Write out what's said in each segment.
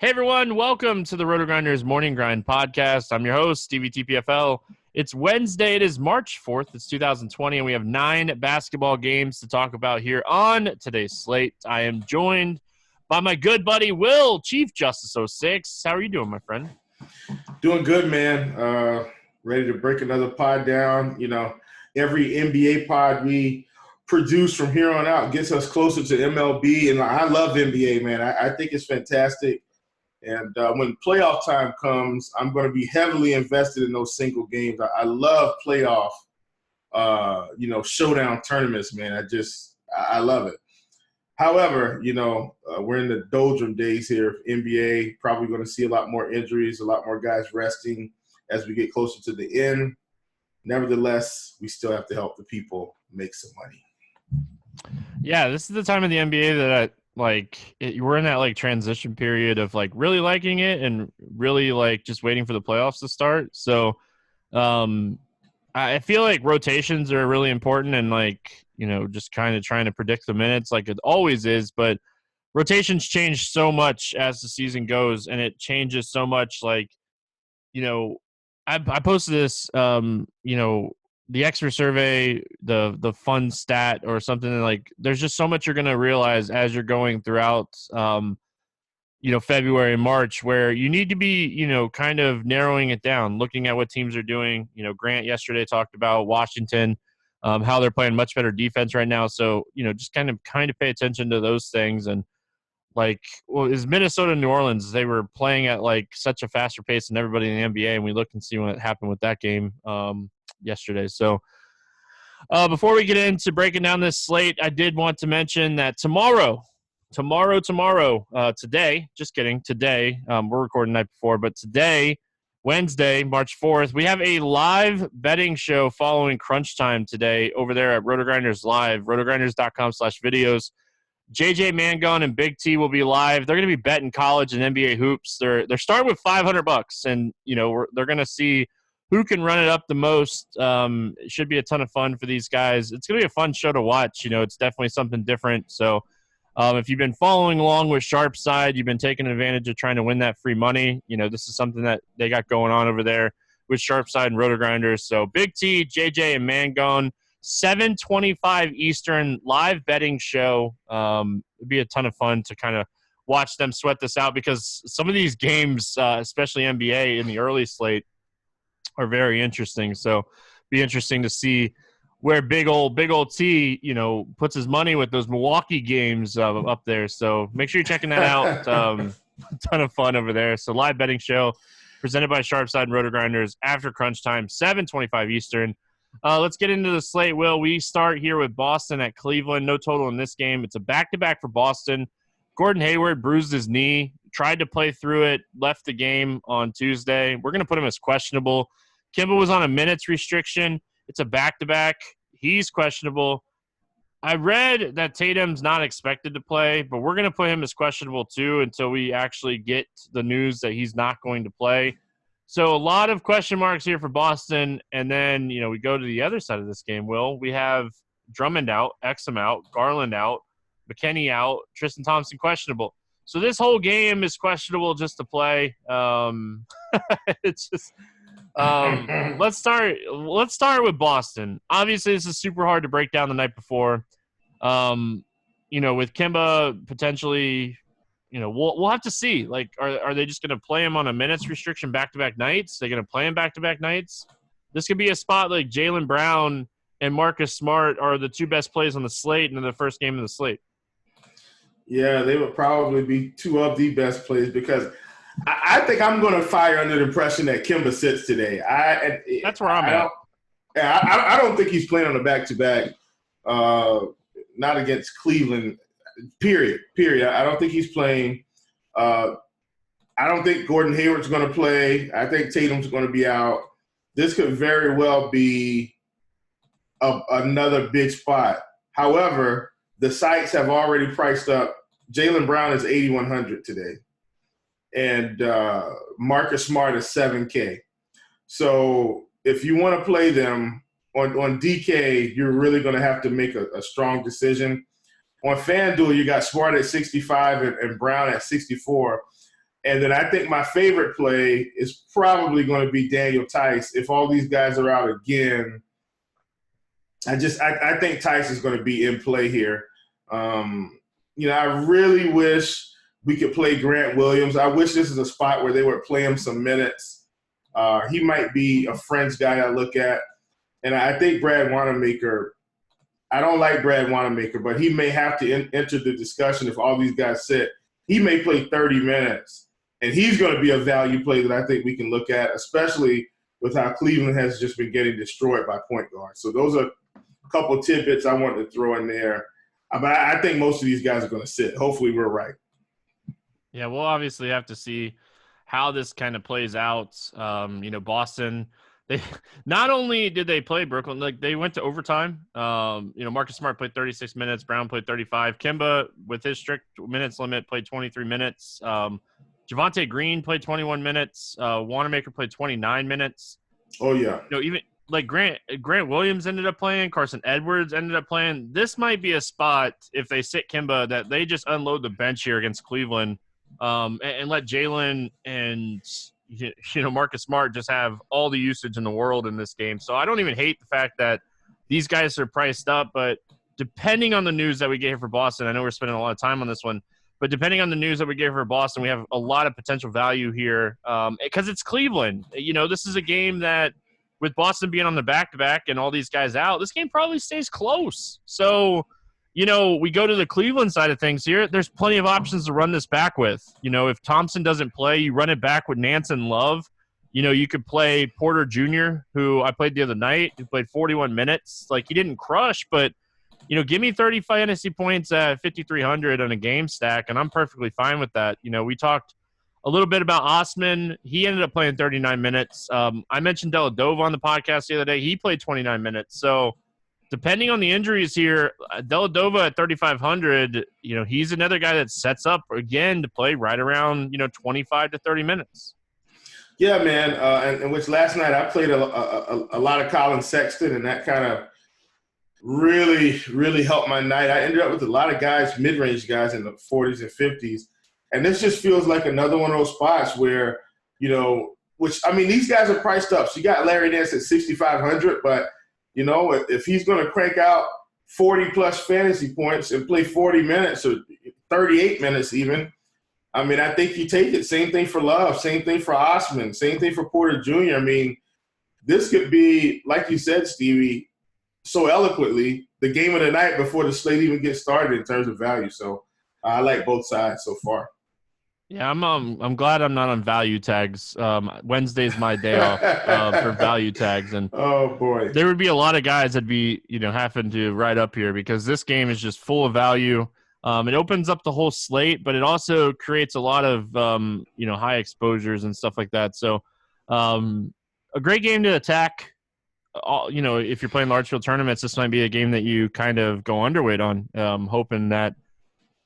Hey everyone, welcome to the RotoGrinders Morning Grind podcast. I'm your host, Stevietpfl. It's Wednesday. It is March 4th. It's 2020, and we have 9 basketball games to talk about here on today's slate. I am joined by my good buddy, Will, ChiefJustice06. How are you doing, my friend? Doing good, man. Ready to break another pod down. You know, every NBA pod we produce from here on out gets us closer to MLB, and I love NBA, man. I think it's fantastic. And when playoff time comes, I'm going to be heavily invested in those single games. I love playoff, showdown tournaments, man. I love it. However, we're in the doldrum days here of NBA. Probably going to see a lot more injuries, a lot more guys resting as we get closer to the end. Nevertheless, we still have to help the people make some money. Yeah, this is the time of the NBA that we're in that transition period of really liking it and really just waiting for the playoffs to start. So I feel like rotations are really important and just kind of trying to predict the minutes like it always is. But rotations change so much as the season goes, and it changes so much. I posted this, the expert survey, the fun stat or something there's just so much you're going to realize as you're going throughout, February and March, where you need to be, kind of narrowing it down, looking at what teams are doing. Grant yesterday talked about Washington, how they're playing much better defense right now. So, just kind of pay attention to those things. And is Minnesota and New Orleans, they were playing at such a faster pace than everybody in the NBA. And we look and see what happened with that game yesterday. So before we get into breaking down this slate, I did want to mention that today, we're recording the night before, but today, Wednesday, March 4th, we have a live betting show following crunch time today over there at RotoGrinders Live, rotogrinders.com/videos. JJ Mangon and Big T will be live. They're going to be betting college and NBA hoops. They're starting with $500, and they're going to see who can run it up the most. It should be a ton of fun for these guys. It's going to be a fun show to watch. It's definitely something different. So if you've been following along with Sharpside, you've been taking advantage of trying to win that free money. This is something that they got going on over there with Sharpside and RotoGrinders. So Big T, JJ, and Mangon, 7:25 Eastern live betting show. It'd be a ton of fun to kind of watch them sweat this out, because some of these games, especially NBA in the early slate, are very interesting. So be interesting to see where big old T, puts his money with those Milwaukee games up there. So make sure you're checking that out. A ton of fun over there. So live betting show presented by Sharpside and RotoGrinders after crunch time, 7:25 Eastern. Let's get into the slate, Will. We start here with Boston at Cleveland. No total in this game. It's a back-to-back for Boston. Gordon Hayward bruised his knee, tried to play through it, left the game on Tuesday. We're going to put him as questionable. Kemba was on a minutes restriction. It's a back-to-back. He's questionable. I read that Tatum's not expected to play, but we're going to put him as questionable too until we actually get the news that he's not going to play. So a lot of question marks here for Boston. And then, we go to the other side of this game, Will. We have Drummond out, Exum out, Garland out, McKinney out, Tristan Thompson questionable. So this whole game is questionable just to play. It's just let's start with Boston. Obviously, this is super hard to break down the night before. With Kemba potentially, we'll have to see. Are they just going to play him on a minutes restriction back-to-back nights? They're going to play him back-to-back nights? This could be a spot like Jaylen Brown and Marcus Smart are the two best plays on the slate in the first game of the slate. Yeah, they would probably be two of the best plays, because I think I'm going to fire under the impression that Kemba sits today. That's where I'm at. I don't think he's playing on a back-to-back, not against Cleveland, period. I don't think he's playing. I don't think Gordon Hayward's going to play. I think Tatum's going to be out. This could very well be another big spot. However, the sites have already priced up. Jaylen Brown is 8,100 today, and Marcus Smart is 7K. So if you want to play them on DK, you're really going to have to make a strong decision. On FanDuel, you got Smart at 65 and Brown at 64. And then I think my favorite play is probably going to be Daniel Tice. If all these guys are out again, I think Tice is going to be in play here. I really wish we could play Grant Williams. I wish this is a spot where they would play him some minutes. He might be a French guy I look at. And I think Brad Wanamaker, I don't like Brad Wanamaker, but he may have to enter the discussion if all these guys sit. He may play 30 minutes. And he's going to be a value play that I think we can look at, especially with how Cleveland has just been getting destroyed by point guards. So those are a couple of tidbits I wanted to throw in there. But I think most of these guys are going to sit. Hopefully we're right. Yeah, we'll obviously have to see how this kind of plays out. Boston, they not only did they play Brooklyn, like they went to overtime. Marcus Smart played 36 minutes. Brown played 35. Kemba, with his strict minutes limit, played 23 minutes. Javonte Green played 21 minutes. Wanamaker played 29 minutes. Oh, yeah. Even like Grant Williams ended up playing. Carson Edwards ended up playing. This might be a spot, if they sit Kemba, that they just unload the bench here against Cleveland and let Jalen and Marcus Smart just have all the usage in the world in this game. So I don't even hate the fact that these guys are priced up, but depending on the news that we get here for Boston, I know we're spending a lot of time on this one, but depending on the news that we get for Boston, we have a lot of potential value here because it's Cleveland. This is a game that, with Boston being on the back-to-back and all these guys out, this game probably stays close. So, we go to the Cleveland side of things here. There's plenty of options to run this back with. If Thompson doesn't play, you run it back with Nance and Love. You could play Porter Jr., who I played the other night, who played 41 minutes. Like, he didn't crush, but give me 30 fantasy points at 5,300 on a game stack, and I'm perfectly fine with that. We talked a little bit about Osman. He ended up playing 39 minutes. I mentioned Deladova on the podcast the other day. He played 29 minutes. So depending on the injuries here, Deladova at 3,500, he's another guy that sets up, again, to play right around, 25 to 30 minutes. Yeah, man. And which last night I played a lot of Colin Sexton, and that kind of really, really helped my night. I ended up with a lot of guys, mid-range guys in the 40s and 50s. And this just feels like another one of those spots where, these guys are priced up. So you got Larry Nance at 6,500, but, if he's going to crank out 40-plus fantasy points and play 40 minutes or 38 minutes even, I think you take it. Same thing for Love, same thing for Osman, same thing for Porter Jr. This could be, like you said, Stevie, so eloquently, the game of the night before the slate even gets started in terms of value. So I like both sides so far. Yeah, I'm glad I'm not on value tags. Wednesday's my day off for value tags, and oh boy, there would be a lot of guys that'd be having to ride up here because this game is just full of value. It opens up the whole slate, but it also creates a lot of high exposures and stuff like that. So a great game to attack. If you're playing large field tournaments, this might be a game that you kind of go underweight on, hoping that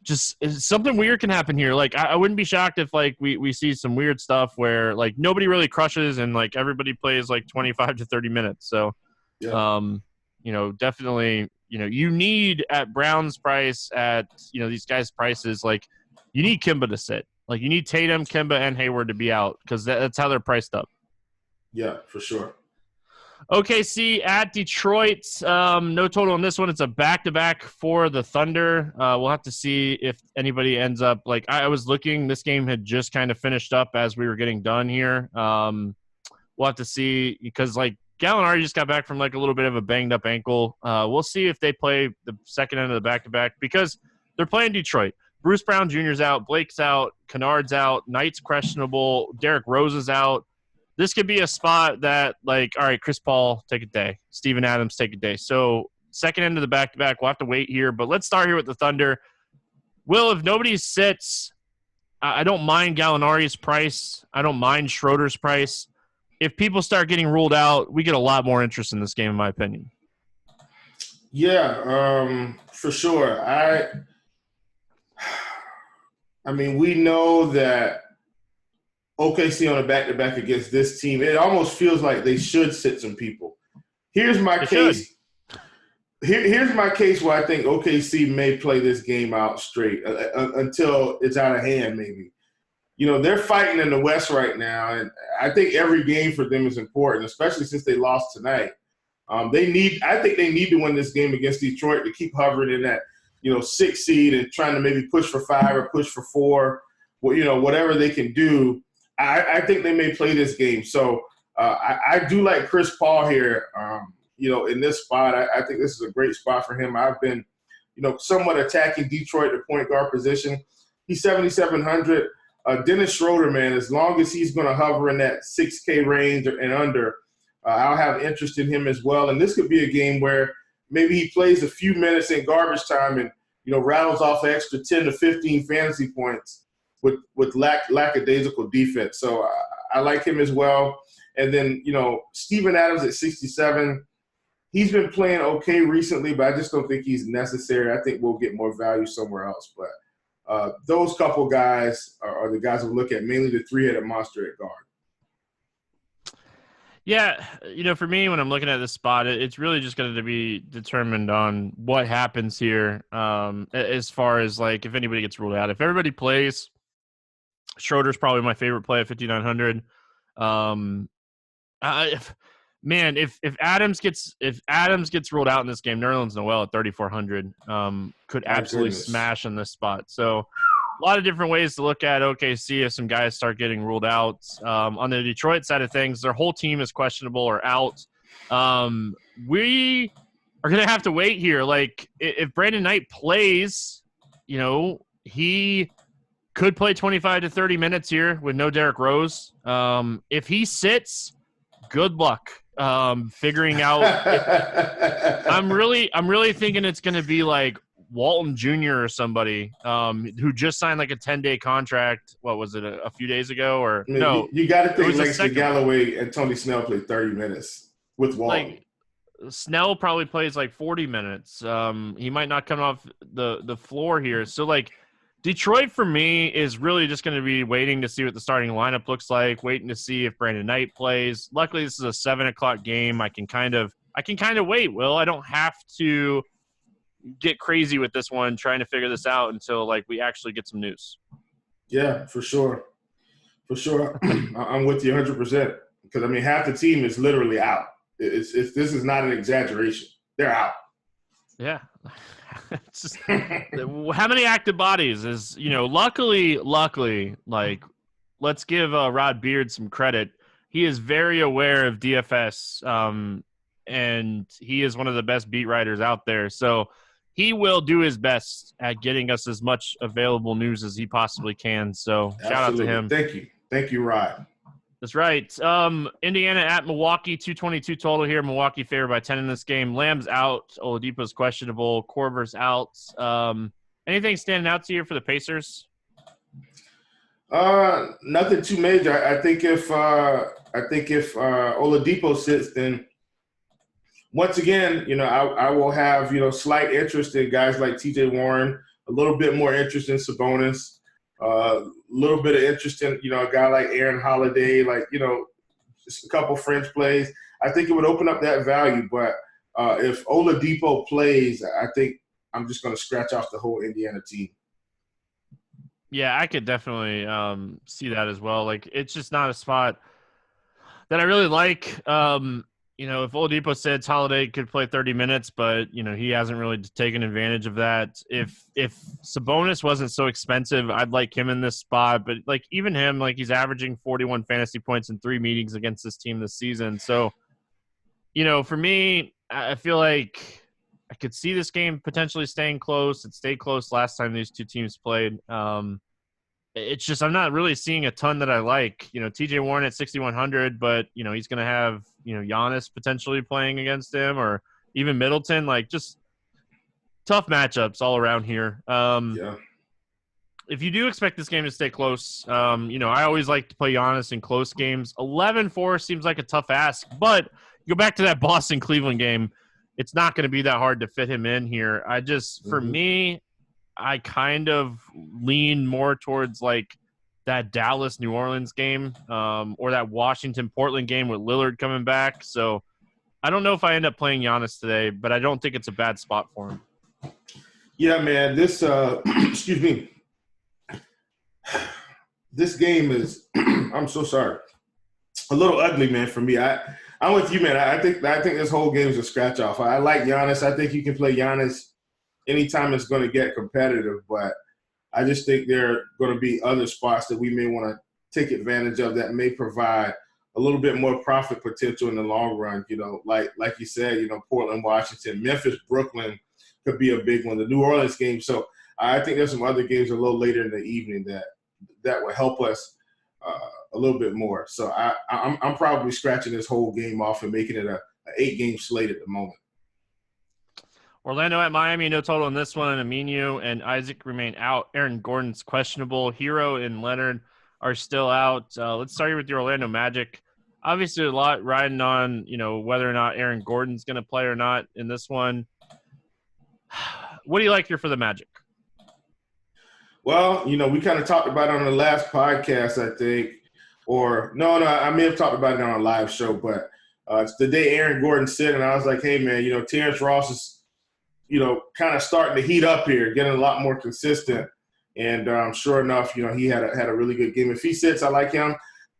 just something weird can happen here. Like, I wouldn't be shocked if, like, we see some weird stuff where, like, nobody really crushes and, like, everybody plays, like, 25 to 30 minutes. So, yeah. Definitely, you need at Brown's price, at, these guys' prices, like, you need Kemba to sit. Like, you need Tatum, Kemba, and Hayward to be out because that's how they're priced up. Yeah, for sure. OKC at Detroit. No total on this one. It's a back-to-back for the Thunder. We'll have to see if anybody ends up – like, I was looking. This game had just kind of finished up as we were getting done here. We'll have to see because, like, Gallinari just got back from, like, a little bit of a banged-up ankle. We'll see if they play the second end of the back-to-back because they're playing Detroit. Bruce Brown Jr.'s out. Blake's out. Kennard's out. Knight's questionable. Derrick Rose is out. This could be a spot that, like, all right, Chris Paul, take a day. Steven Adams, take a day. So second end of the back-to-back, we'll have to wait here. But let's start here with the Thunder. Will, if nobody sits, I don't mind Gallinari's price. I don't mind Schroeder's price. If people start getting ruled out, we get a lot more interest in this game, in my opinion. Yeah, for sure. We know that OKC on a back-to-back against this team, it almost feels like they should sit some people. Here's my case. Here's my case where I think OKC may play this game out straight until it's out of hand maybe. they're fighting in the West right now, and I think every game for them is important, especially since they lost tonight. I think they need to win this game against Detroit to keep hovering in that, 6 seed and trying to maybe push for 5 or push for 4. Well, whatever they can do. I think they may play this game. So I do like Chris Paul here. In this spot, I think this is a great spot for him. I've been, somewhat attacking Detroit at the point guard position. He's 7,700. Dennis Schroeder, man, as long as he's going to hover in that 6K range and under, I'll have interest in him as well. And this could be a game where maybe he plays a few minutes in garbage time and, rattles off an extra 10 to 15 fantasy points with lackadaisical defense. So I like him as well. And then, Steven Adams at 67. He's been playing okay recently, but I just don't think he's necessary. I think we'll get more value somewhere else. But those couple guys are the guys we'll look at, mainly the three-headed monster at guard. Yeah, for me, when I'm looking at this spot, it's really just going to be determined on what happens here as far as, like, if anybody gets ruled out. If everybody plays, Schroeder's probably my favorite play at 5,900. If Adams gets ruled out in this game, Nerlens Noel at 3,400 could absolutely smash in this spot. So a lot of different ways to look at OKC if some guys start getting ruled out. On the Detroit side of things, their whole team is questionable or out. We are going to have to wait here. Like, if Brandon Knight plays, he could play 25 to 30 minutes here with no Derrick Rose. If he sits, good luck figuring out. I'm really thinking it's going to be like Walton Jr. or somebody who just signed like a 10-day contract. What was it, a few days ago? Or no? You got to think Langston Galloway and Tony Snell played 30 minutes with Walton. Like, Snell probably plays like 40 minutes. He might not come off the floor here. So, like, Detroit for me is really just going to be waiting to see what the starting lineup looks like, waiting to see if Brandon Knight plays. Luckily, this is a 7 o'clock game. I can kind of wait, Will. I don't have to get crazy with this one trying to figure this out until, like, we actually get some news. Yeah, for sure. I'm with you 100% because, half the team is literally out. This is not an exaggeration. They're out. Yeah. It's just, how many active bodies is, luckily, like, let's give Rod Beard some credit. He is very aware of DFS, and he is one of the best beat writers out there. So he will do his best at getting us as much available news as he possibly can. So shout out to him. Thank you, Rod. That's right. Indiana at Milwaukee, 222 total here. Milwaukee favored by 10 in this game. Lamb's out. Oladipo's questionable. Korver's out. Anything standing out to you for the Pacers? Nothing too major. I think if Oladipo sits, then once again, I will have slight interest in guys like T.J. Warren, a little bit more interest in Sabonis. A little bit of interest in, a guy like Aaron Holiday, like, just a couple fringe plays. I think it would open up that value. But if Oladipo plays, I think I'm just going to scratch off the whole Indiana team. Yeah, I could definitely see that as well. Like, it's just not a spot that I really like. If Oladipo says Holiday could play 30 minutes, but, he hasn't really taken advantage of that. If Sabonis wasn't so expensive, I'd like him in this spot. But, like, even him, like, he's averaging 41 fantasy points in 3 meetings against this team this season. So, for me, I feel like I could see this game potentially staying close. It stayed close last time these two teams played. It's just I'm not really seeing a ton that I like. T.J. Warren at 6,100, but, he's going to have, Giannis potentially playing against him or even Middleton. Like, just tough matchups all around here. Yeah. If you do expect this game to stay close, I always like to play Giannis in close games. 11-4 seems like a tough ask, but you go back to that Boston-Cleveland game, it's not going to be that hard to fit him in here. For me, I kind of lean more towards like that Dallas-New Orleans game or that Washington-Portland game with Lillard coming back. So I don't know if I end up playing Giannis today, but I don't think it's a bad spot for him. Yeah, man, this excuse me. this game is I'm so sorry. A little ugly, man, for me. I'm with you, man. I think this whole game is a scratch off. I like Giannis. I think you can play Giannis anytime it's going to get competitive, but I just think there are going to be other spots that we may want to take advantage of that may provide a little bit more profit potential in the long run. You know, like you said, you know, Portland, Washington, Memphis, Brooklyn could be a big one. The New Orleans game. So I think there's some other games a little later in the evening that will help us a little bit more. So I'm probably scratching this whole game off and making it a 8-game slate at the moment. Orlando at Miami, no total in this one. Aminu and Isaac remain out. Aaron Gordon's questionable. Hero and Leonard are still out. Let's start with the Orlando Magic. Obviously, a lot riding on, you know, whether or not Aaron Gordon's going to play or not in this one. What do you like here for the Magic? Well, you know, we kind of talked about it on the last podcast, I think. Or, no, I may have talked about it on a live show, but it's the day Aaron Gordon said, and I was like, hey, man, you know, Terrence Ross is, you know, kind of starting to heat up here, getting a lot more consistent. And sure enough, you know, he had a really good game. If he sits, I like him.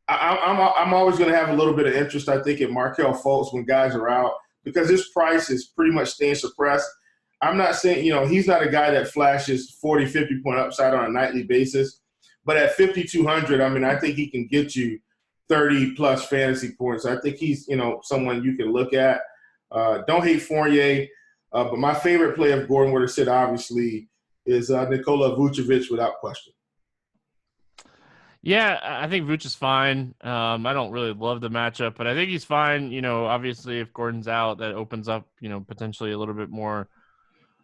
I'm always going to have a little bit of interest, I think, in Markelle Fultz when guys are out because his price is pretty much staying suppressed. I'm not saying, you know, he's not a guy that flashes 40, 50-point upside on a nightly basis. But at 5,200, I mean, I think he can get you 30-plus fantasy points. I think he's, you know, someone you can look at. Don't hate Fournier. But my favorite play if Gordon were to sit, obviously, is Nikola Vucevic without question. Yeah, I think Vuce is fine. I don't really love the matchup, but I think he's fine. You know, obviously, if Gordon's out, that opens up, you know, potentially a little bit more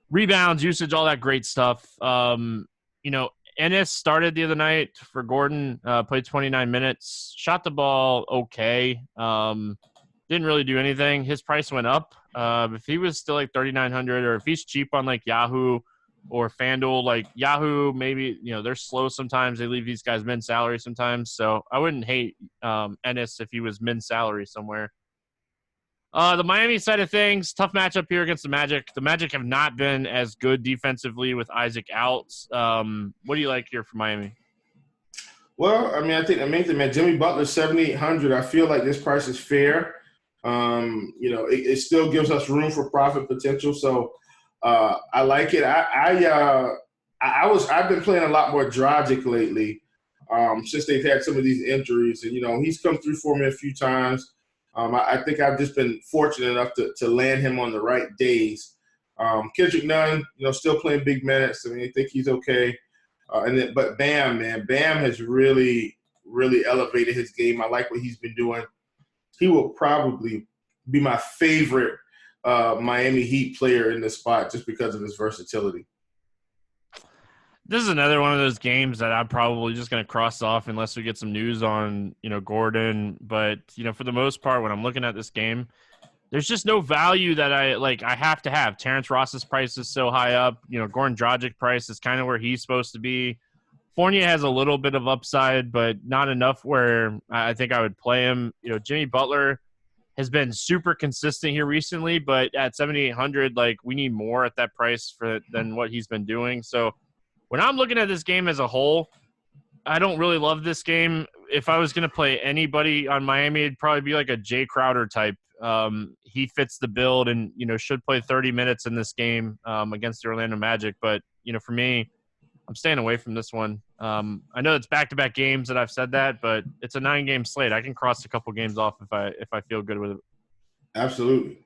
rebounds, usage, all that great stuff. You know, Ennis started the other night for Gordon, played 29 minutes, shot the ball okay. Didn't really do anything. His price went up. If he was still like 3,900 or if he's cheap on like Yahoo or Fanduel, like Yahoo, maybe, you know, they're slow sometimes. They leave these guys min salary sometimes. So I wouldn't hate Ennis if he was min salary somewhere. The Miami side of things, tough matchup here against the Magic. The Magic have not been as good defensively with Isaac out. What do you like here for Miami? Well, I mean, I think the main thing, man, Jimmy Butler, 7,800. I feel like this price is fair. You know, it still gives us room for profit potential. So I like it. I've been playing a lot more Dragic lately since they've had some of these injuries. And, you know, he's come through for me a few times. I think I've just been fortunate enough to land him on the right days. Kendrick Nunn, you know, still playing big minutes. I mean, I think he's okay. But Bam, man, Bam has really, really elevated his game. I like what he's been doing. He will probably be my favorite Miami Heat player in this spot just because of his versatility. This is another one of those games that I'm probably just going to cross off unless we get some news on, you know, Gordon. But, you know, for the most part, when I'm looking at this game, there's just no value that I have to have. Terrence Ross's price is so high up. You know, Goran Dragic price is kind of where he's supposed to be. Fournier has a little bit of upside, but not enough where I think I would play him. You know, Jimmy Butler has been super consistent here recently, but at 7,800, like, we need more at that price than what he's been doing. So when I'm looking at this game as a whole, I don't really love this game. If I was going to play anybody on Miami, it'd probably be like a Jay Crowder type. He fits the build and, you know, should play 30 minutes in this game against the Orlando Magic. But, you know, for me, I'm staying away from this one. I know it's back-to-back games that I've said that, but it's a 9-game slate. I can cross a couple games off if I feel good with it. Absolutely.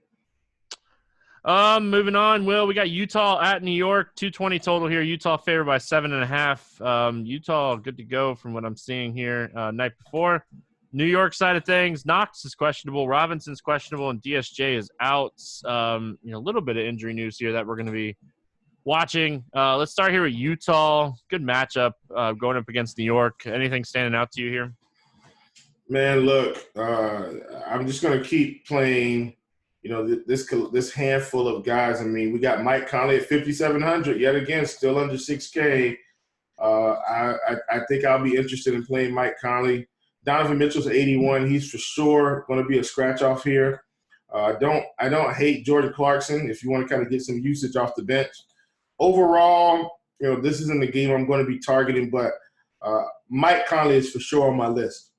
Moving on, Will, we got Utah at New York, 220 total here. Utah favored by 7.5. Utah good to go from what I'm seeing here. Night before, New York side of things, Knox is questionable, Robinson's questionable, and DSJ is out. You know, a little bit of injury news here that we're going to be watching. Let's start here with Utah. Good matchup going up against New York. Anything standing out to you here? Man, look, I'm just going to keep playing. You know, this handful of guys. I mean, we got Mike Conley at 5,700, yet again, still under 6K. I think I'll be interested in playing Mike Conley. Donovan Mitchell's at 81. He's for sure going to be a scratch-off here. I don't hate Jordan Clarkson if you want to kind of get some usage off the bench. Overall, you know, this isn't the game I'm going to be targeting, but Mike Conley is for sure on my list.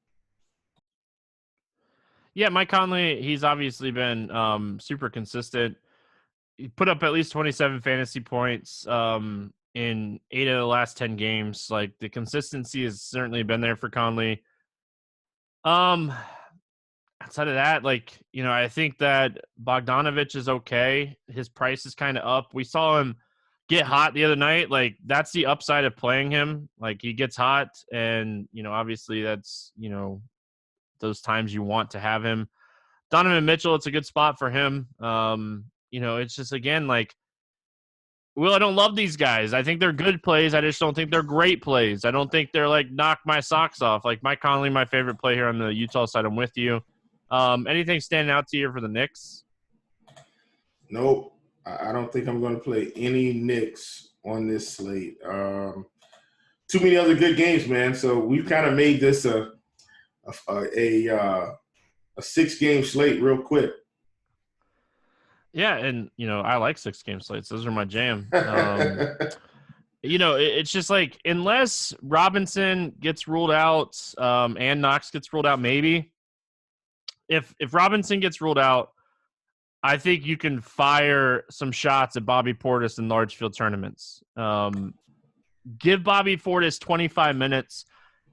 Yeah, Mike Conley, he's obviously been super consistent. He put up at least 27 fantasy points in 8 of the last 10 games. Like, the consistency has certainly been there for Conley. Outside of that, I think that Bogdanovich is okay. His price is kind of up. We saw him get hot the other night. Like, that's the upside of playing him. Like, he gets hot, and, obviously that's, those times you want to have him. Donovan Mitchell, it's a good spot for him. It's just, again, I don't love these guys. I think they're good plays. I just don't think they're great plays. I don't think they're knock my socks off. Like, Mike Conley, my favorite play here on the Utah side. I'm with you. Anything standing out to you for the Knicks? Nope. I don't think I'm going to play any Knicks on this slate. Too many other good games, man. So we've kind of made this a 6-game slate real quick. Yeah, and, I like 6-game slates. Those are my jam. It's just unless Robinson gets ruled out and Knox gets ruled out, maybe. If Robinson gets ruled out, I think you can fire some shots at Bobby Portis in large field tournaments. Give Bobby Portis 25 minutes.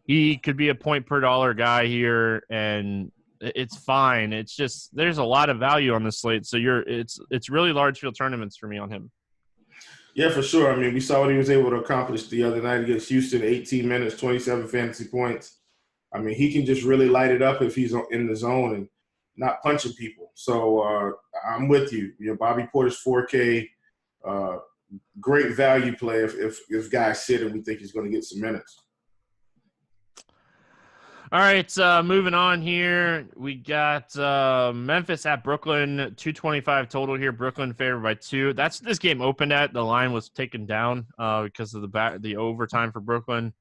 He could be a point per dollar guy here, and it's fine. It's just there's a lot of value on this slate, so it's really large field tournaments for me on him. Yeah, for sure. I mean, we saw what he was able to accomplish the other night against Houston, 18 minutes, 27 fantasy points. I mean, he can just really light it up if he's in the zone and not punching people. So I'm with you. Bobby Portis 4K, great value play if guys sit and we think he's going to get some minutes. All right, moving on here. We got Memphis at Brooklyn, 225 total here. Brooklyn favored by 2. That's what this game opened at. The line was taken down because of the overtime for Brooklyn.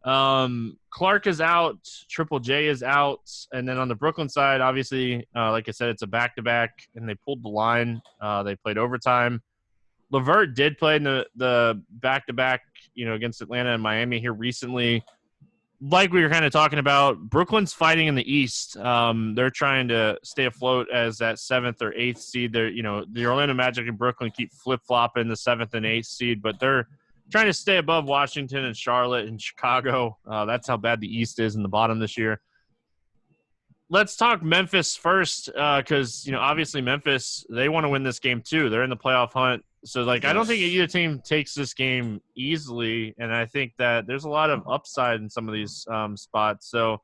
Clark is out. Triple J is out. And then on the Brooklyn side, obviously, like I said, it's a back-to-back, and they pulled the line. They played overtime. LeVert did play in the back-to-back, against Atlanta and Miami here recently. Like we were kind of talking about, Brooklyn's fighting in the East. They're trying to stay afloat as that 7th or 8th seed. They're, the Orlando Magic and Brooklyn keep flip-flopping the 7th and 8th seed, but they're trying to stay above Washington and Charlotte and Chicago. That's how bad the East is in the bottom this year. Let's talk Memphis first because, obviously Memphis, they want to win this game too. They're in the playoff hunt. So, yes. I don't think either team takes this game easily, and I think that there's a lot of upside in some of these spots. So,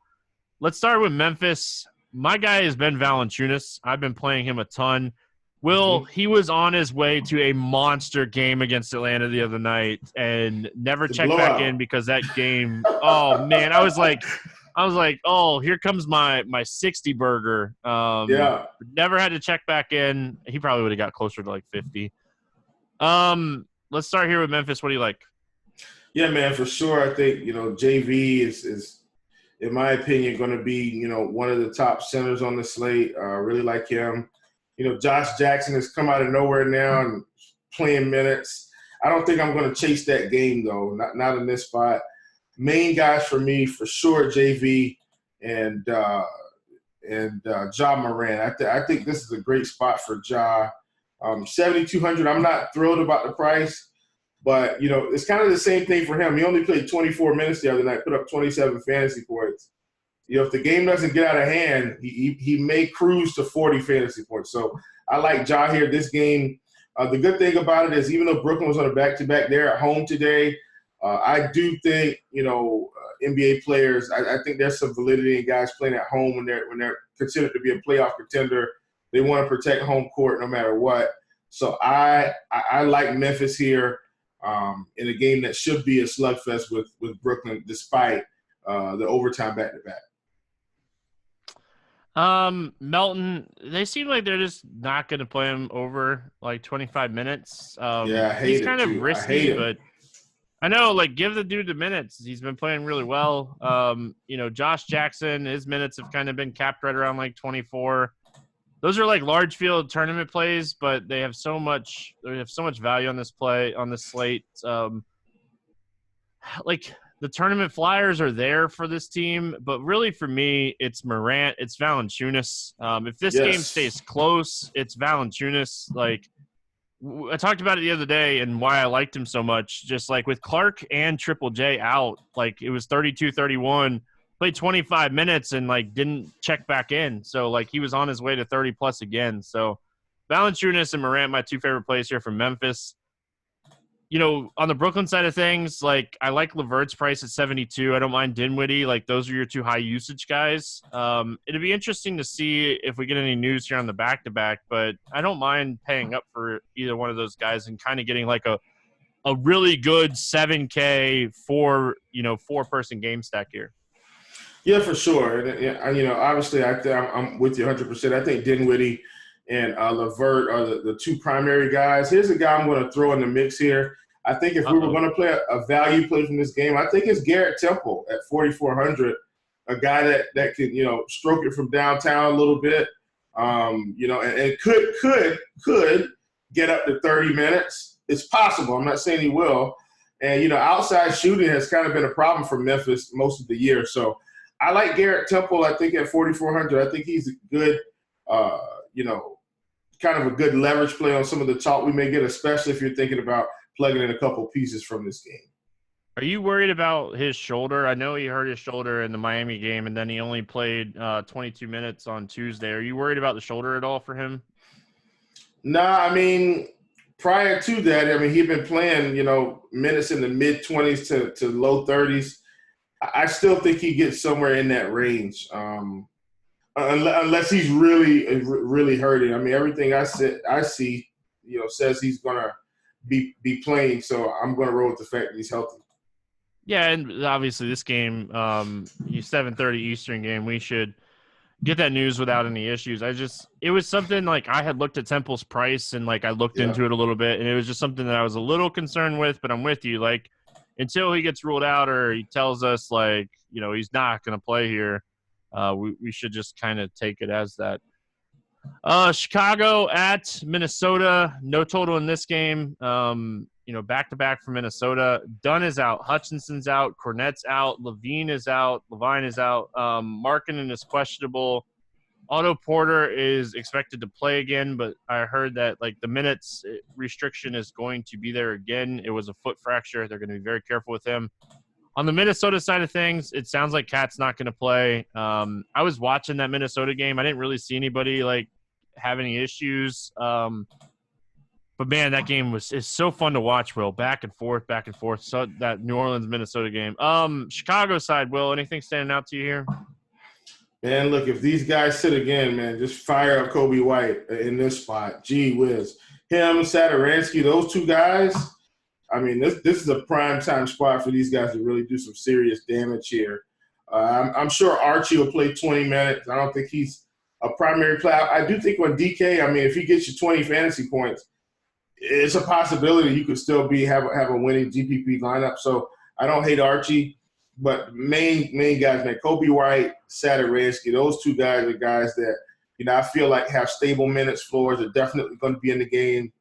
let's start with Memphis. My guy is Ben Valanciunas. I've been playing him a ton. He was on his way to a monster game against Atlanta the other night and never checked back in because that game – oh, man, I was like, oh, here comes my 60 burger. Yeah. Never had to check back in. He probably would have got closer to 50. Let's start here with Memphis. What do you like? Yeah, man, for sure. I think, JV is in my opinion, going to be, one of the top centers on the slate. Really like him. Josh Jackson has come out of nowhere now and playing minutes. I don't think I'm going to chase that game, though, not in this spot. Main guys for me, for sure, JV and Ja Morant. I think this is a great spot for Ja. 7,200, I'm not thrilled about the price, but, it's kind of the same thing for him. He only played 24 minutes the other night, put up 27 fantasy points. If the game doesn't get out of hand, he may cruise to 40 fantasy points. So I like Ja here. This game, the good thing about it is even though Brooklyn was on a back-to-back, they're at home today. I do think, NBA players, I think there's some validity in guys playing at home when they're considered to be a playoff contender. They want to protect home court no matter what. So I like Memphis here in a game that should be a slugfest with Brooklyn despite the overtime back-to-back. Melton, they seem like they're just not going to play him over 25 minutes. Yeah, I hate he's it kind of too. risky, but I know, give the dude the minutes. He's been playing really well. Josh Jackson, his minutes have kind of been capped right around 24. Those are large field tournament plays, but they have so much value on this slate. The the tournament flyers are there for this team, but really for me, it's Morant, it's Valanciunas. If this game stays close, it's Valanciunas. Like, I talked about it the other day and why I liked him so much. Just like with Clark and Triple J out, like it was 32-31, played 25 minutes and like didn't check back in. So like he was on his way to 30 plus again. So Valanciunas and Morant, my two favorite plays here from Memphis. You know, on the Brooklyn side of things, like I like LeVert's price at 72. I don't mind Dinwiddie. Like those are your two high usage guys. It'd be interesting to see if we get any news here on the back-to-back, but I don't mind paying up for either one of those guys and kind of getting like a really good 7K four-person game stack here. Yeah, for sure. And you know, obviously, I'm with you 100%. I think Dinwiddie and LeVert are the two primary guys. Here's a guy I'm going to throw in the mix here. I think if we were going to play a value play from this game, I think it's Garrett Temple at 4,400, a guy that can, you know, stroke it from downtown a little bit, you know, and could get up to 30 minutes. It's possible. I'm not saying he will. And, you know, outside shooting has kind of been a problem for Memphis most of the year. So I like Garrett Temple, I think, at 4,400. I think he's a good, you know, kind of a good leverage play on some of the talk we may get, especially if you're thinking about plugging in a couple pieces from this game. Are you worried about his shoulder? I know he hurt his shoulder in the Miami game, and then he only played 22 minutes on Tuesday. Are you worried about the shoulder at all for him? Nah, I mean, prior to that, I mean, he'd been playing, you know, minutes in the mid-20s to low 30s. I still think he gets somewhere in that range, unless he's really, really hurting. I mean, everything I see, you know, says he's going to be playing, so I'm going to roll with the fact that he's healthy. Yeah, and obviously this game, 7:30 Eastern game, we should get that news without any issues. It was something like I had looked at Temple's price and like I looked into it a little bit, and it was just something that I was a little concerned with, but I'm with you. Like until he gets ruled out or he tells us like, you know, he's not going to play here, we should just kind of take it as that. Chicago at Minnesota, no total in this game. You know, back-to-back for Minnesota. Dunn is out. Hutchinson's out. Cornette's out. Levine is out. Markkanen is questionable. Otto Porter is expected to play again, but I heard that, like, the minutes restriction is going to be there again. It was a foot fracture. They're going to be very careful with him. On the Minnesota side of things, it sounds like Cat's not going to play. I was watching that Minnesota game. I didn't really see anybody, like, have any issues. But, man, that game is so fun to watch, Will. Back and forth. So that New Orleans-Minnesota game. Chicago side, Will, anything standing out to you here? Man, look, if these guys sit again, man, just fire up Kobe White in this spot. Gee whiz. Him, Satoransky, those two guys, I mean, this is a prime-time spot for these guys to really do some serious damage here. I'm sure Archie will play 20 minutes. I don't think he's a primary player. I do think when DK, I mean, if he gets you 20 fantasy points, it's a possibility you could still have a winning GPP lineup. So I don't hate Archie, but main guys, man, Kobe White, Satoransky, those two guys are guys that, you know, I feel like have stable minutes floors, are definitely going to be in the game.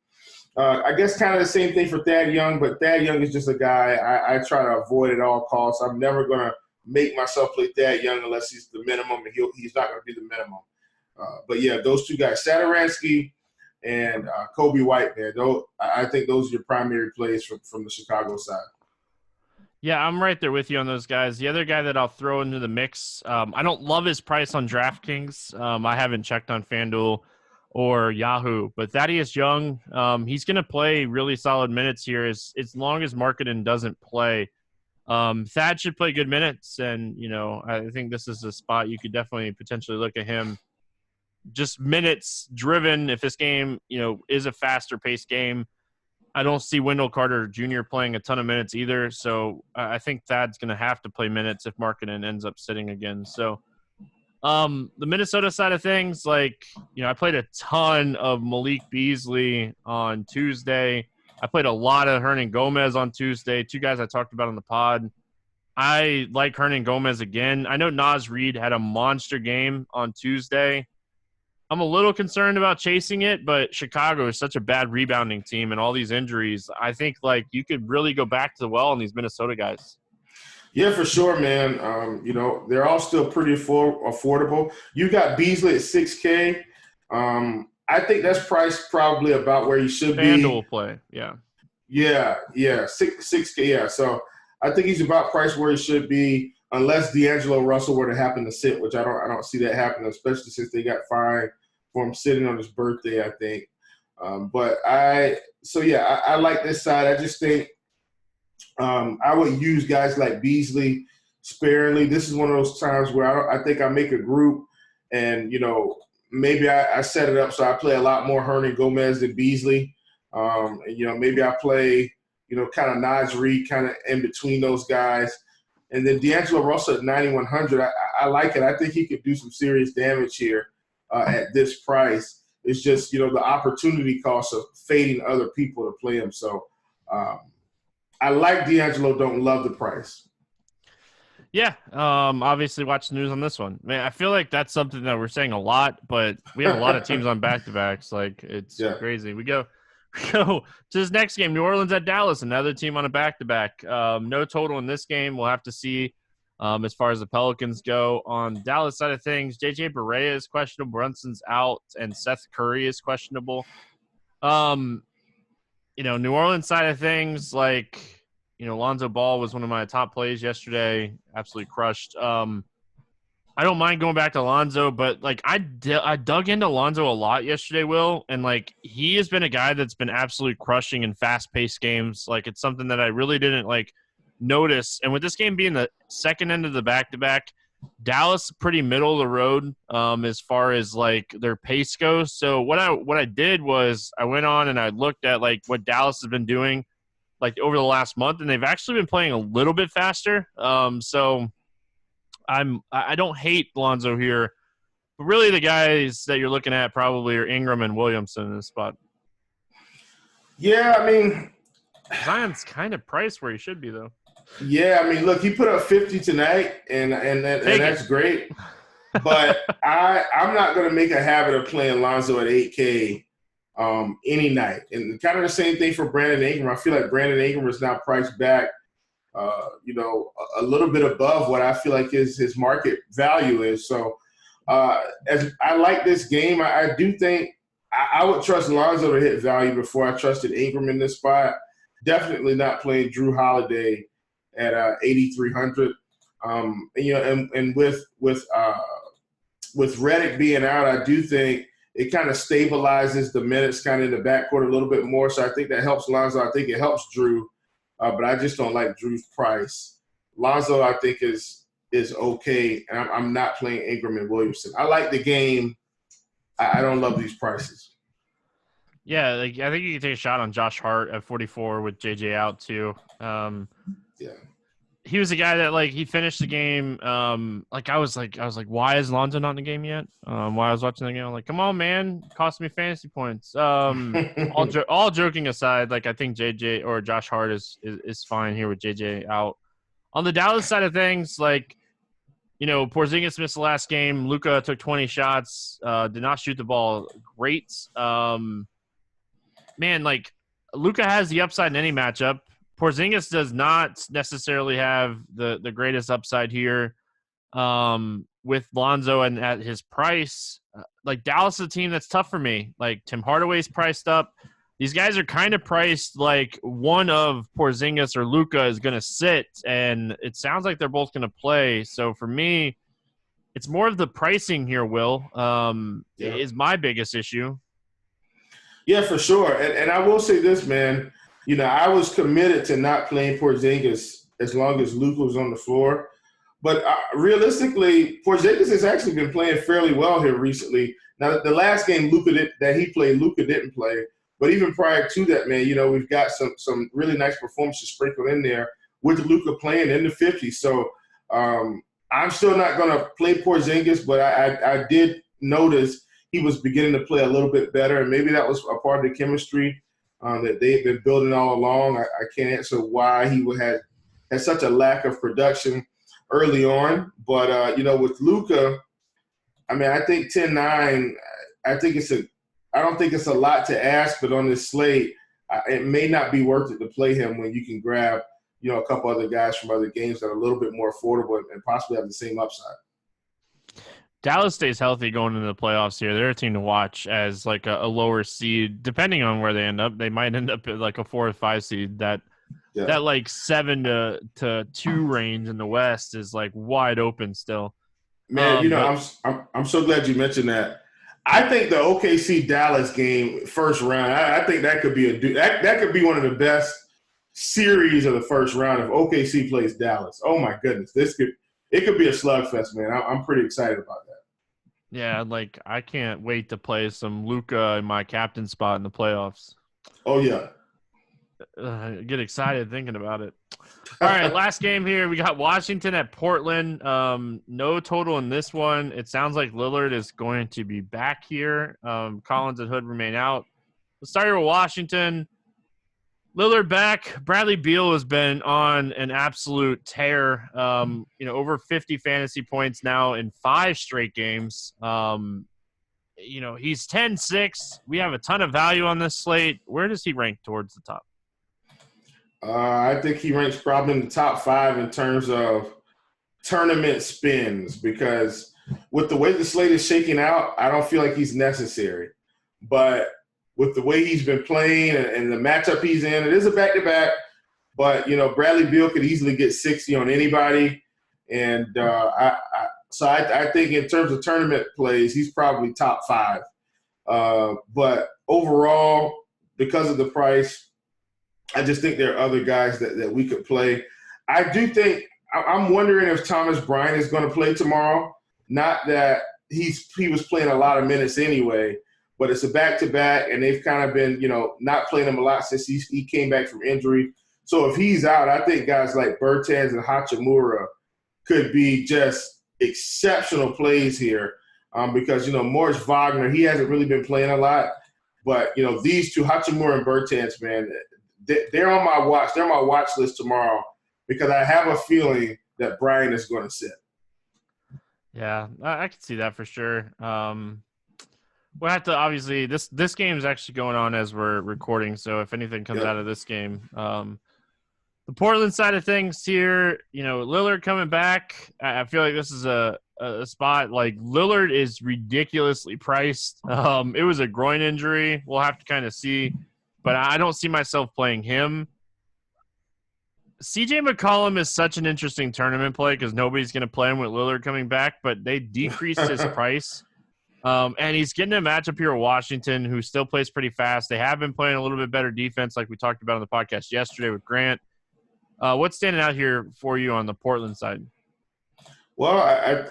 I guess kind of the same thing for Thad Young, but Thad Young is just a guy I try to avoid at all costs. I'm never going to make myself play Thad Young unless he's the minimum, and he's not going to be the minimum. But, yeah, those two guys, Satoransky and Kobe White, man, I think those are your primary plays from the Chicago side. Yeah, I'm right there with you on those guys. The other guy that I'll throw into the mix, I don't love his price on DraftKings. I haven't checked on Fanduel or Yahoo, but Thaddeus Young, he's going to play really solid minutes here as long as Markkanen doesn't play. Thad should play good minutes, and, you know, I think this is a spot you could definitely potentially look at him. Just minutes driven. If this game, you know, is a faster paced game, I don't see Wendell Carter Jr. playing a ton of minutes either. So I think Thad's going to have to play minutes if Markkanen ends up sitting again. So the Minnesota side of things, like, you know, I played a ton of Malik Beasley on Tuesday. I played a lot of Hernan Gomez on Tuesday, two guys I talked about on the pod. I like Hernan Gomez again. I know Naz Reid had a monster game on Tuesday. I'm a little concerned about chasing it, but Chicago is such a bad rebounding team and all these injuries. I think, like, you could really go back to the well on these Minnesota guys. Yeah, for sure, man. They're all still pretty affordable. You got Beasley at 6K. I think that's priced probably about where you should be. FanDuel play, yeah. Yeah, 6K. Yeah, so I think he's about priced where he should be, unless D'Angelo Russell were to happen to sit, which I don't see that happening, especially since they got fined for him sitting on his birthday, I think. I like this side. I just think I would use guys like Beasley sparingly. This is one of those times where I think I make a group and, maybe I set it up so I play a lot more Hernan Gomez than Beasley. Maybe I play, kind of Naz Reid kind of in between those guys. And then D'Angelo Russell at 9,100, I like it. I think he could do some serious damage here at this price. It's just, the opportunity cost of fading other people to play him. So I like D'Angelo, don't love the price. Yeah, obviously watch the news on this one. Man, I feel like that's something that we're saying a lot, but we have a lot of teams on back-to-backs. Like, it's crazy. We go to this next game, New Orleans at Dallas, another team on a back-to-back. No total in this game. We'll have to see as far as the Pelicans go. On Dallas side of things, J.J. Barea is questionable, Brunson's out, and Seth Curry is questionable. New Orleans side of things, like – Lonzo Ball was one of my top plays yesterday. Absolutely crushed. I don't mind going back to Lonzo, but I dug into Lonzo a lot yesterday, Will, and he has been a guy that's been absolutely crushing in fast-paced games. It's something that I really didn't notice. And with this game being the second end of the back-to-back, Dallas pretty middle of the road as far as their pace goes. So what I did was I went on and I looked at what Dallas has been doing over the last month, and they've actually been playing a little bit faster. So I don't hate Lonzo here, but really the guys that you're looking at probably are Ingram and Williamson in this spot. Yeah, I mean, Zion's kind of priced where he should be, though. Yeah, I mean, look, he put up 50 tonight, and that's great. But I'm not going to make a habit of playing Lonzo at 8K any night. And kind of the same thing for Brandon Ingram. I feel like Brandon Ingram is now priced back, a little bit above what I feel like his market value is. So as I like this game, I do think I would trust Lonzo to hit value before I trusted Ingram in this spot. Definitely not playing Drew Holiday at 8,300. And with Redick being out, I do think it kind of stabilizes the minutes kind of in the backcourt a little bit more. So I think that helps Lonzo. I think it helps Drew, but I just don't like Drew's price. Lonzo, I think, is okay, and I'm not playing Ingram and Williamson. I like the game. I don't love these prices. Yeah, I think you can take a shot on Josh Hart at 44 with JJ out too. He was a guy that he finished the game. I was like, why is Lonzo not in the game yet? While I was watching the game, I'm like, come on, man, cost me fantasy points. All joking aside, I think JJ or Josh Hart is fine here with JJ out. On the Dallas side of things, Porzingis missed the last game. Luka took 20 shots, did not shoot the ball great. Luka has the upside in any matchup. Porzingis does not necessarily have the greatest upside here with Lonzo and at his price. Dallas is a team that's tough for me. Tim Hardaway's priced up. These guys are kind of priced one of Porzingis or Luka is going to sit, and it sounds like they're both going to play. So for me, it's more of the pricing here, Will, is my biggest issue. Yeah, for sure. And I will say this, man. I was committed to not playing Porzingis as long as Luka was on the floor. But realistically, Porzingis has actually been playing fairly well here recently. Now, the last game Luka didn't play. But even prior to that, man, we've got some really nice performances sprinkled in there with Luka playing in the 50s. So I'm still not going to play Porzingis, but I did notice he was beginning to play a little bit better, and maybe that was a part of the chemistry that they've been building all along. I can't answer why he had such a lack of production early on. But, with Luka, I mean, I think 10-9, I don't think it's a lot to ask, but on this slate, it may not be worth it to play him when you can grab, a couple other guys from other games that are a little bit more affordable and possibly have the same upside. Dallas stays healthy going into the playoffs here. They're a team to watch as like a lower seed, depending on where they end up. They might end up at like a 4 or 5 seed. That like 7 to 2 range in the West is like wide open still. Man, I'm so glad you mentioned that. I think the OKC Dallas game first round, I think that could be that could be one of the best series of the first round if OKC plays Dallas. Oh my goodness, it could be a slugfest, man. I'm pretty excited about that. Yeah, like I can't wait to play some Luka in my captain spot in the playoffs. Oh yeah, get excited thinking about it. All right, last game here. We got Washington at Portland. No total in this one. It sounds like Lillard is going to be back here. Collins and Hood remain out. Let's start here with Washington. Lillard back. Bradley Beal has been on an absolute tear. Over 50 fantasy points now in 5 straight games. He's 10-6. We have a ton of value on this slate. Where does he rank towards the top? I think he ranks probably in the top 5 in terms of tournament spins because with the way the slate is shaking out, I don't feel like he's necessary. But with the way he's been playing and the matchup he's in, it is a back-to-back. But, Bradley Beal could easily get 60 on anybody. And I think in terms of tournament plays, he's probably top 5. But overall, because of the price, I just think there are other guys that we could play. I do think – I'm wondering if Thomas Bryant is going to play tomorrow. Not that he was playing a lot of minutes anyway, but it's a back-to-back, and they've kind of been, not playing him a lot since he came back from injury. So if he's out, I think guys like Bertans and Hachimura could be just exceptional plays here because, Morris Wagner, he hasn't really been playing a lot. But, these two, Hachimura and Bertans, man – they're on my watch. They're on my watch list tomorrow because I have a feeling that Brian is going to sit. Yeah, I can see that for sure. We'll have to obviously this game is actually going on as we're recording. So if anything comes out of this game, the Portland side of things here, Lillard coming back. I feel like this is a spot like Lillard is ridiculously priced. It was a groin injury. We'll have to kind of see. But I don't see myself playing him. CJ McCollum is such an interesting tournament play because nobody's going to play him with Lillard coming back, but they decreased his price. And he's getting a matchup here with Washington, who still plays pretty fast. They have been playing a little bit better defense like we talked about on the podcast yesterday with Grant. What's standing out here for you on the Portland side? Well,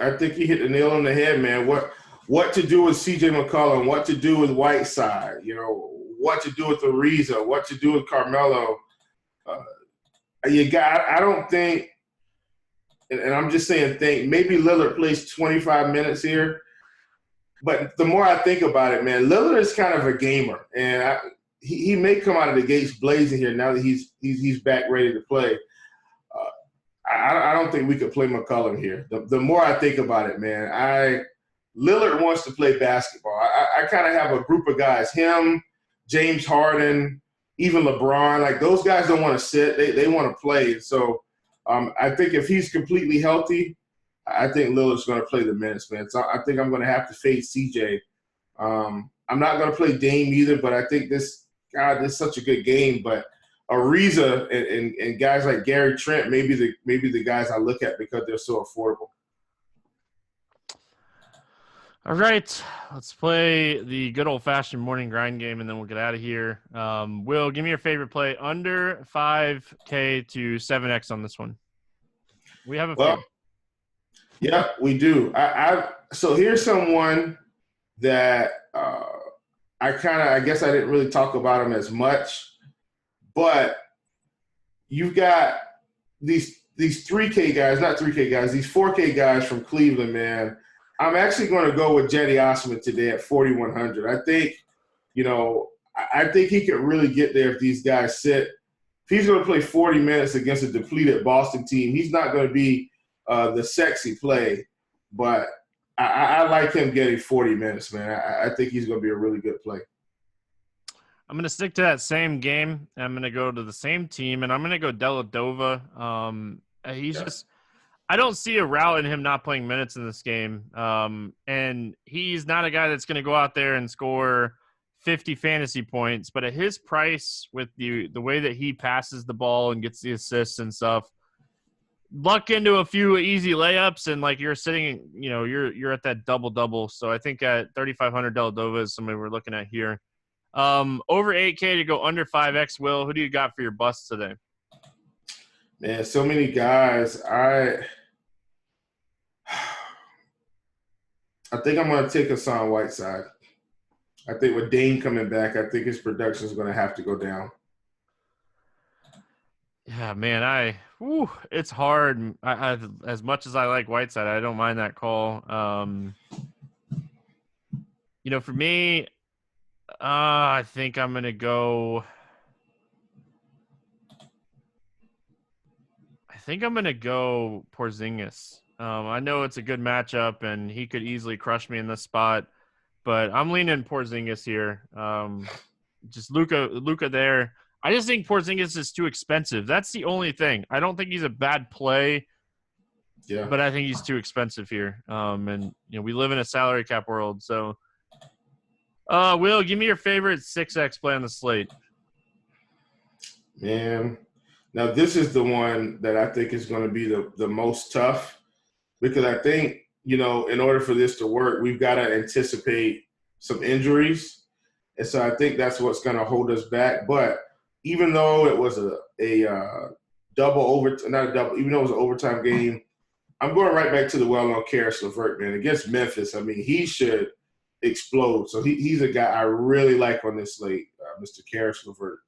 I think you hit the nail on the head, man. What to do with CJ McCollum, what to do with Whiteside, what to do with Ariza, what to do with Carmelo. I don't think, and I'm just saying maybe Lillard plays 25 minutes here. But the more I think about it, man, Lillard is kind of a gamer. And he may come out of the gates blazing here now that he's back ready to play. I don't think we could play McCollum here. The more I think about it, man, Lillard wants to play basketball. I kind of have a group of guys, him, James Harden, even LeBron, like those guys don't want to sit. They want to play. So I think if he's completely healthy, I think Lillard's going to play the minutes, man. So I think I'm going to have to fade CJ. I'm not going to play Dame either, but I think this is such a good game. But Ariza and guys like Gary Trent maybe the guys I look at because they're so affordable. All right, let's play the good old-fashioned morning grind game, and then we'll get out of here. Will, give me your favorite play under 5K to 7X on this one. We have a few. Yeah, we do. So here's someone that I guess I didn't really talk about him as much, but you've got these 3K guys, not 3K guys, these 4K guys from Cleveland, man. I'm actually going to go with Jetty Osman today at 4,100. I think he could really get there if these guys sit. If he's going to play 40 minutes against a depleted Boston team, he's not going to be the sexy play. But I like him getting 40 minutes, man. I think he's going to be a really good play. I'm going to stick to that same game. I'm going to go to the same team, and I'm going to go Deladova. He's just – I don't see a route in him not playing minutes in this game. And he's not a guy that's going to go out there and score 50 fantasy points. But at his price, with the way that he passes the ball and gets the assists and stuff, luck into a few easy layups, and like you're sitting, you're at that double-double. So I think at 3,500 Deladova is somebody we're looking at here. Over 8K to go under 5X. Will, who do you got for your bust today? Man, so many guys. I think I'm going to take Hassan Whiteside. I think with Dame coming back, I think his production is going to have to go down. Yeah, man, it's hard. I as much as I like Whiteside, I don't mind that call. For me, I think I'm going to go Porzingis. I know it's a good matchup, and he could easily crush me in this spot, but I'm leaning Porzingis here. Just Luka there. I just think Porzingis is too expensive. That's the only thing. I don't think he's a bad play, but I think he's too expensive here. And we live in a salary cap world, so. Will, give me your favorite 6X play on the slate. Man, now this is the one that I think is going to be the most tough, because I think, in order for this to work, we've got to anticipate some injuries. And so I think that's what's going to hold us back. But even though it was even though it was an overtime game, I'm going right back to the well-known Karis LeVert, man, against Memphis. I mean, he should explode. So he's a guy I really like on this slate, Mr. Karis LeVert.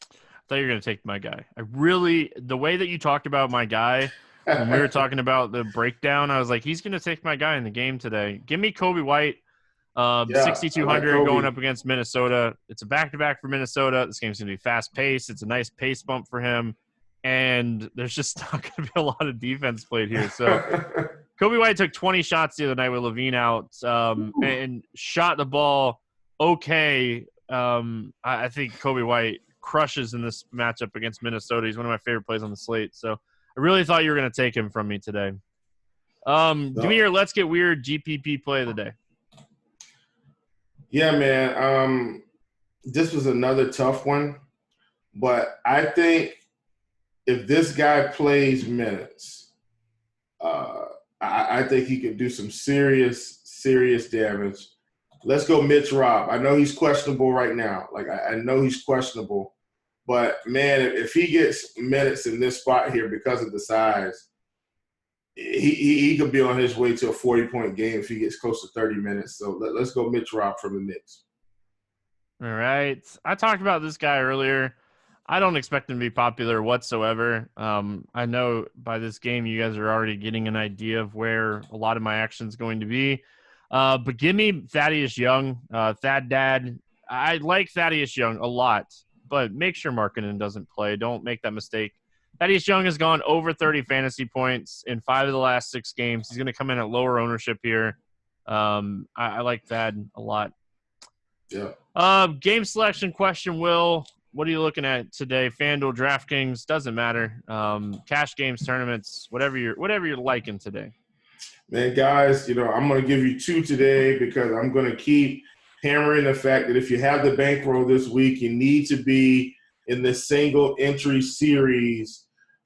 I thought you were going to take my guy. The way that you talked about my guy when we were talking about the breakdown, I was like, he's going to take my guy in the game today. Give me Kobe White, 6,200 going up against Minnesota. It's a back-to-back for Minnesota. This game's going to be fast-paced. It's a nice pace bump for him. And there's just not going to be a lot of defense played here. So Kobe White took 20 shots the other night with Levine out and shot the ball okay. I think Kobe White crushes in this matchup against Minnesota. He's one of my favorite plays on the slate. So I really thought you were going to take him from me today. Give me your Let's Get Weird GPP play of the day. Yeah, man. This was another tough one. But I think if this guy plays minutes, I think he could do some serious damage. Let's go Mitch Robb. I know he's questionable right now. Like, I know he's questionable. But, man, if he gets minutes in this spot here because of the size, he could be on his way to a 40-point game if he gets close to 30 minutes. So let's go Mitch Robb from the Knicks. All right. I talked about this guy earlier. I don't expect him to be popular whatsoever. I know by this game you guys are already getting an idea of where a lot of my action is going to be. But give me Thaddeus Young, Thad Dad. I like Thaddeus Young a lot, but make sure Markkanen doesn't play. Don't make that mistake. Thaddeus Young has gone over 30 fantasy points in 5 of the last 6 games. He's going to come in at lower ownership here. I like Thad a lot. Yeah. Game selection question, Will. What are you looking at today? Fanduel, Draftkings, doesn't matter. Cash games, tournaments, whatever you're liking today. Man, guys, I'm going to give you 2 today because I'm going to keep hammering the fact that if you have the bankroll this week, you need to be in the single entry series.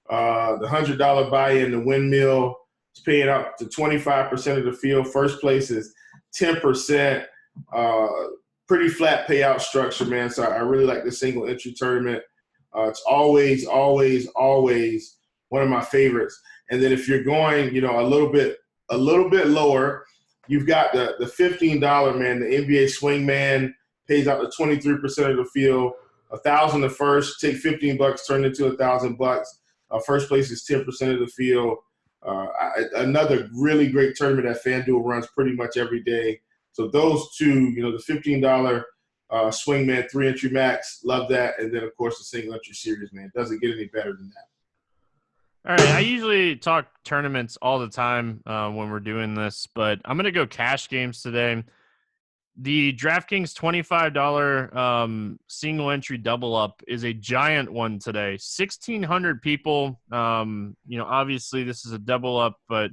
The $100 buy-in, the windmill is paying up to 25% of the field. First place is 10%. Pretty flat payout structure, man. So I really like the single entry tournament. It's always one of my favorites. And then if you're going, a little bit lower, you've got the $15, man. The NBA Swingman pays out to 23% of the field. $1,000 the first, take $15, turn it to $1,000. First place is 10% of the field. Another really great tournament that FanDuel runs pretty much every day. So those 2, the $15 Swingman 3-entry max, love that. And then, of course, the single entry series, man. It doesn't get any better than that. All right, I usually talk tournaments all the time when we're doing this, but I'm going to go cash games today. The DraftKings $25 single entry double up is a giant one today. 1,600 people. Obviously this is a double up, but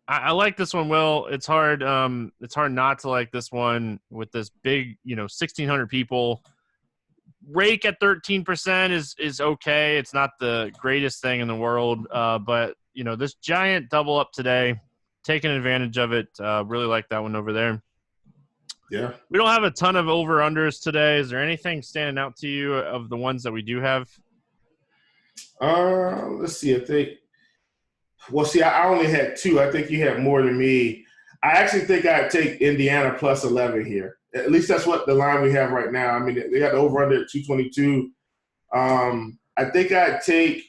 I like this one, Will. It's hard not to like this one with this big, 1,600 people. Rake at 13% is okay. It's not the greatest thing in the world, but this giant double up today, taking advantage of it. Really like that one over there. Yeah. We don't have a ton of over-unders today. Is there anything standing out to you of the ones that we do have? Let's see. I only had 2. I think you had more than me. I actually think I'd take Indiana plus 11 here. At least that's what the line we have right now. I mean, they got the over-under at 222. I think I'd take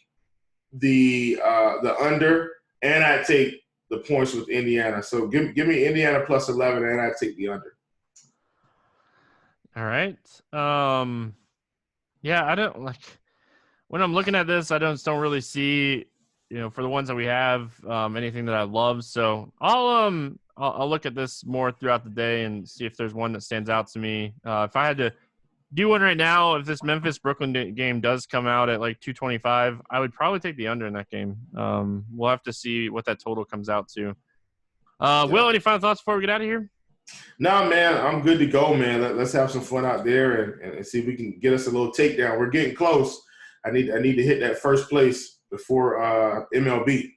the under, and I'd take the points with Indiana. So give me Indiana plus 11, and I'd take the under. All right. Yeah, I don't like when I'm looking at this. I don't really see, for the ones that we have, anything that I love. So I'll look at this more throughout the day and see if there's one that stands out to me. If I had to do one right now, if this Memphis Brooklyn game does come out at like 225, I would probably take the under in that game. We'll have to see what that total comes out to. Will, any final thoughts before we get out of here? No, man, I'm good to go, man. Let's have some fun out there and see if we can get us a little takedown. We're getting close. I need to hit that first place before MLB.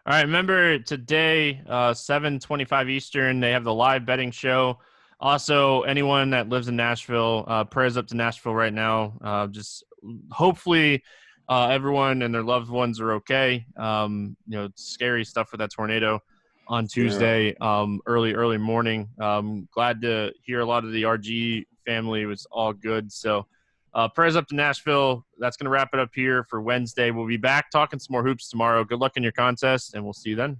All right, remember today, 7:25 Eastern, they have the live betting show. Also, anyone that lives in Nashville, prayers up to Nashville right now. Just hopefully everyone and their loved ones are okay. Scary stuff with that tornado on Tuesday, early morning. Glad to hear a lot of the RG family was all good. So prayers up to Nashville. That's going to wrap it up here for Wednesday. We'll be back talking some more hoops tomorrow. Good luck in your contest, and we'll see you then.